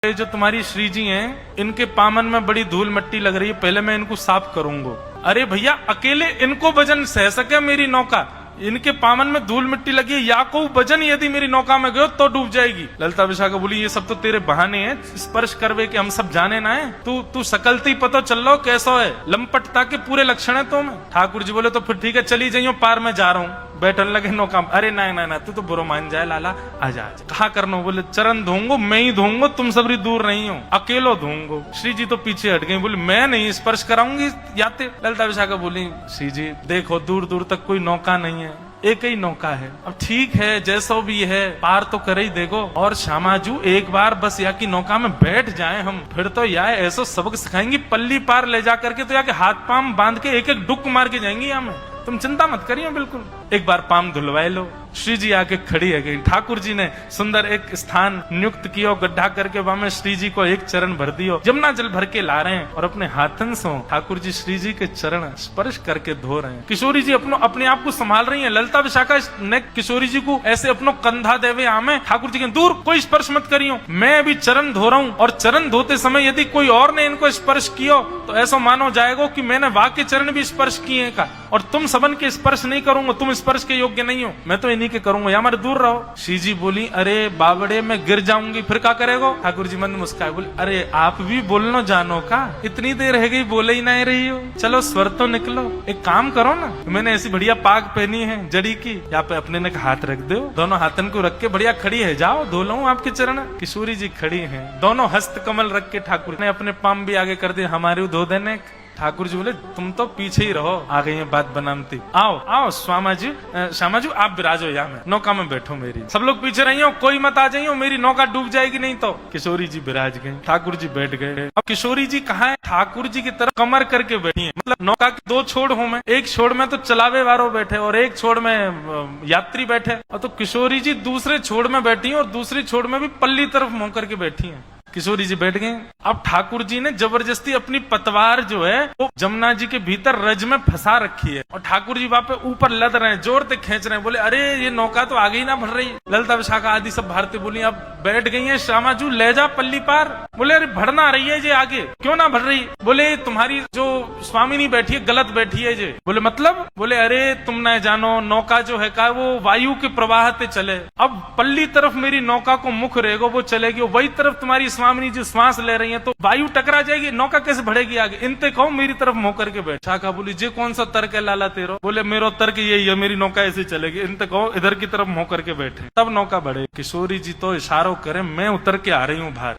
ये जो तुम्हारी श्री जी हैं, इनके पामन में बड़ी धूल मिट्टी लग रही है, पहले मैं इनको साफ करूंगा। अरे भैया, अकेले इनको वजन सह सके मेरी नौका? इनके पामन में धूल मिट्टी लगी है, या को वजन यदि मेरी नौका में गयो तो डूब जाएगी। ललिता विशाखा बोली, ये सब तो तेरे बहाने हैं, स्पर्श करवे के हम सब जाने ना है। तू सकलती पता चल लो कैसो है, लंपटता के पूरे लक्षण है तुम। ठाकुर जी बोले, तो फिर ठीक है, चली जाइयो, पार में जा रहा हूँ। बैठन लगे नौका। अरे ना तू तो बुरो मान जाए लाला, आजा आजा। कहा करना? बोले चरण धोऊंगो, मैं ही धोऊंगो, तुम सबरी दूर नहीं हो, अकेलो धोऊंगो। श्री जी तो पीछे हट गई, बोले मैं नहीं स्पर्श कराऊंगी याते। ललिता विशाखा बोली, श्री जी देखो, दूर दूर तक कोई नौका नहीं है, एक ही नौका है। अब ठीक है, जैसो भी है, पार तो करे ही देखो। और श्यामाजू एक बार बस या की नौका में बैठ जाए हम, फिर तो या ऐसा सबक सिखाएंगी, पल्ली पार ले जा करके तो या के हाथ पाम बांध के एक एक डुक मार के जाएंगी यहाँ में। तुम चिंता मत करिए, बिल्कुल एक बार पाम धुलवाए लो। श्री जी आके खड़ी है गई। ठाकुर जी ने सुंदर एक स्थान नियुक्त किया, गड्ढा करके वहां में श्री जी को एक चरण भर दियो। जमुना जल भर के ला रहे हैं और अपने हाथन से ठाकुर जी श्री जी के चरण स्पर्श करके धो रहे हैं। किशोरी जी अपने आप को संभाल रही है। ललिता विशाखा ने किशोरी जी को ऐसे अपनो कंधा देवे आमे। ठाकुर जी के दूर, कोई स्पर्श मत करियो, मैं अभी चरण धो रहा हूँ। और चरण धोते समय यदि कोई और ने इनको स्पर्श किया तो ऐसा मानो जाएगा कि मैंने वाक्य चरण भी स्पर्श किए का, और तुम सबन के स्पर्श नहीं करूंगा, तुम स्पर्श के योग्य नहीं हो, मैं तो इन्हीं के करूंगा, या हमारे दूर रहो। श्री जी बोली, अरे बावड़े मैं गिर जाऊंगी, फिर क्या करेगो? ठाकुर जी मंद मुस्काए, बोले, अरे आप भी बोलना जानो का, इतनी देर रह गई बोले ही नहीं रही हो, चलो स्वर तो निकलो, एक काम करो ना, मैंने ऐसी बढ़िया पाग पहनी है जड़ी की, यहाँ पे अपने ने हाथ रख दो, दोनों हाथन को रख के बढ़िया खड़ी है, जाओ धो लो आपके चरण। किशोरी जी खड़ी है, दोनों हस्त कमल रख के ठाकुर ने अपने पाम भी आगे कर दिए, हमारे धो देने। ठाकुर जी बोले, तुम तो पीछे ही रहो, आ गई है बात बनाती, आओ आओ श्यामा जी आप विराजो, यहाँ में नौका में बैठो मेरी, सब लोग पीछे रही हो, कोई मत आ जाइयो, मेरी नौका डूब जाएगी नहीं तो। किशोरी जी विराज गई, ठाकुर जी बैठ गए। अब किशोरी जी कहाँ है? ठाकुर जी की तरफ कमर करके बैठी है, मतलब नौका के दो छोड़ हूं मैं, एक छोड़ में तो चलावे वालों बैठे और एक छोड़ में यात्री बैठे, और तो किशोरी जी दूसरे छोड़ में बैठी है और दूसरी छोड़ में भी पल्ली तरफ मुंह करके बैठी है। किशोरी जी बैठ गए। अब ठाकुर जी ने जबरदस्ती अपनी पतवार जो है वो जमुना जी के भीतर रज में फंसा रखी है, और ठाकुर जी वहां पे ऊपर लद रहे हैं, जोर से खींच रहे हैं। बोले, अरे ये नौका तो आगे ही ना बढ़ रही। ललिता विशाखा आदि सब भारतीय बोली, अब बैठ गई है, श्यामाजू ले जा पल्ली पार। बोले, अरे बढ़ना रही है जे आगे, क्यों ना बढ़ रही? बोले, तुम्हारी जो स्वामिनी बैठी है गलत बैठी है जे। बोले, मतलब? बोले, अरे तुम न जानो, नौका जो है का वो वायु के प्रवाह से चले, अब पल्ली तरफ मेरी नौका को मुख रहेगा, वो चलेगी, वही तरफ तुम्हारी स्वामिनी जो श्वास ले रही है तो वायु टकरा जाएगी, नौका कैसे बढ़ेगी आगे? इनते कहो मेरी तरफ मुंह करके बैठ। शाखा बोली, जे कौन सा तर्क है लाला तेरो? बोले, मेरा तर्क यही है, मेरी नौका ऐसे चलेगी, इनते कहो इधर की तरफ मुंह करके बैठे, तब नौका बढ़े। किशोरी जी तो इशारों करे, मैं उतर के आ रही हूँ बाहर।